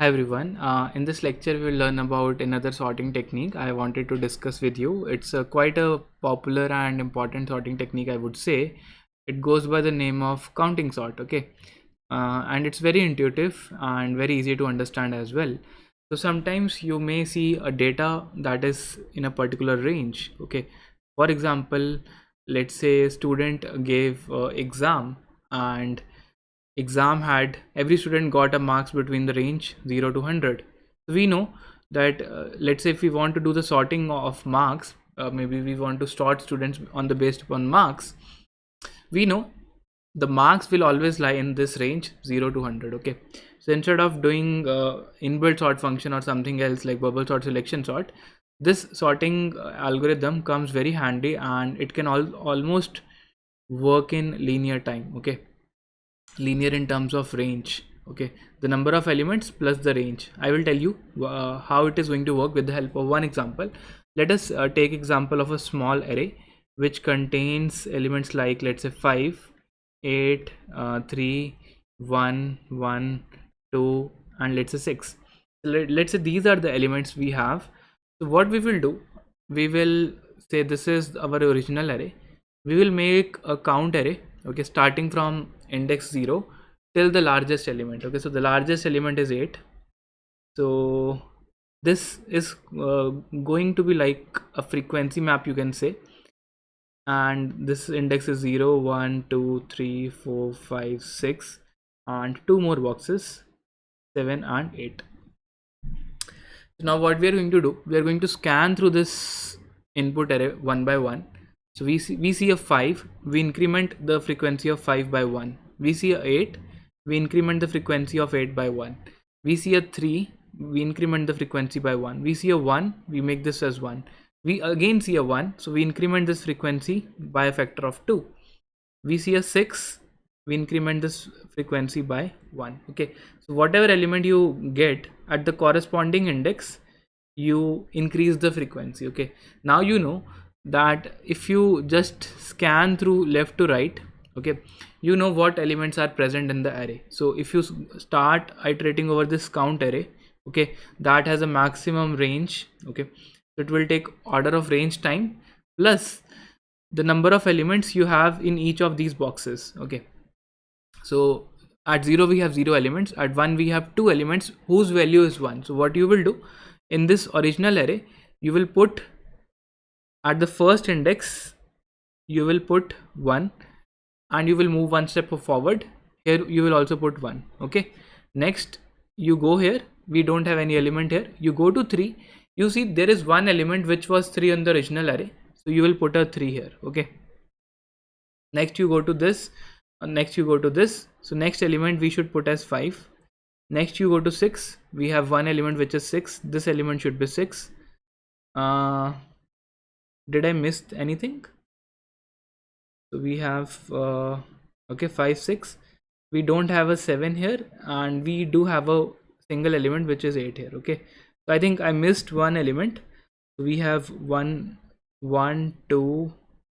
Hi everyone. In this lecture, we will learn about another sorting technique I wanted to discuss with you. It's quite a popular and important sorting technique, I would say. It goes by the name of counting sort. Okay, and it's very intuitive and very easy to understand as well. So sometimes you may see a data that is in a particular range. Okay, for example, let's say a student gave exam, and exam had every student got a marks between the range 0 to 100. We know that let's say if we want to do the sorting of marks, maybe we want to sort students on the based upon marks. We know the marks will always lie in this range 0 to 100. Okay, so instead of doing inbuilt sort function or something else like bubble sort, selection sort, this sorting algorithm comes very handy, and it can almost work in linear time. Okay, linear in terms of range. Okay, the number of elements plus the range. I will tell you how it is going to work with the help of one example. Let us take example of a small array which contains elements like, let's say, 5, 8, 3, 1, 1, 2, and let's say 6. Let's say these are the elements we have. So what we will do, we will say this is our original array. We will make a count array, okay, starting from index 0 till the largest element. Okay, so the largest element is 8. So this is going to be like a frequency map, you can say, and this index is 0, 1, 2, 3, 4, 5, 6, and two more boxes, 7 and 8. So now what we are going to do, we are going to scan through this input array one by one. So we see a 5, we increment the frequency of 5 by 1. We see a 8, we increment the frequency of 8 by 1. We see a 3, we increment the frequency by 1. We see a 1, we make this as 1. We again see a 1, so we increment this frequency by a factor of 2. We see a 6, we increment this frequency by 1. Okay, so whatever element you get at the corresponding index, you increase the frequency. Okay, now you know that if you just scan through left to right, okay, you know what elements are present in the array. So if you start iterating over this count array, okay, that has a maximum range. Okay, so it will take order of range time plus the number of elements you have in each of these boxes. Okay, so at 0 we have 0 elements, at 1 we have 2 elements whose value is 1. So what you will do in this original array, you will put at the first index, you will put 1, and you will move one step forward. Here you will also put 1. Okay, next you go here, we don't have any element here. You go to 3, you see there is one element which was 3 on the original array, so you will put a 3 here. Okay, next you go to this, next you go to this, so next element we should put as 5. Next you go to 6, we have one element which is 6, this element should be 6. Did I miss anything? So we have okay, 5, 6, we don't have a 7 here, and we do have a single element which is 8 here. Okay, so I think I missed one element. So we have 1, 2,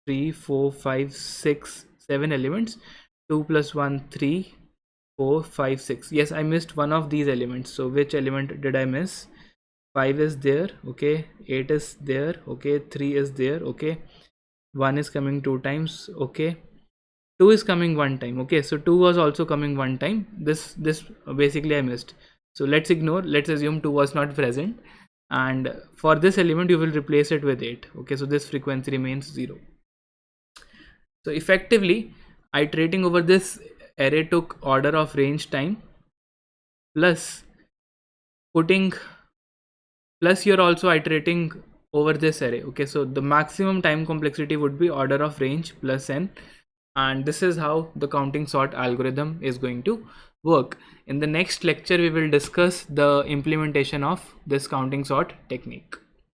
3, 4, 5, 6, 7 elements. 2 plus 1, 3, 4, 5, 6. Yes, I missed one of these elements. So which element did I miss? 5 is there. Okay, 8 is there. Okay, 3 is there. Okay, 1 is coming 2 times. Okay, 2 is coming 1 time. Okay, so 2 was also coming 1 time. This basically I missed. So let's ignore, let's assume 2 was not present, and for this element you will replace it with 8. Okay, so this frequency remains 0. So effectively iterating over this array took order of range time plus you're also iterating over this array. Okay, so the maximum time complexity would be order of range plus n, and this is how the counting sort algorithm is going to work. In the next lecture we will discuss the implementation of this counting sort technique.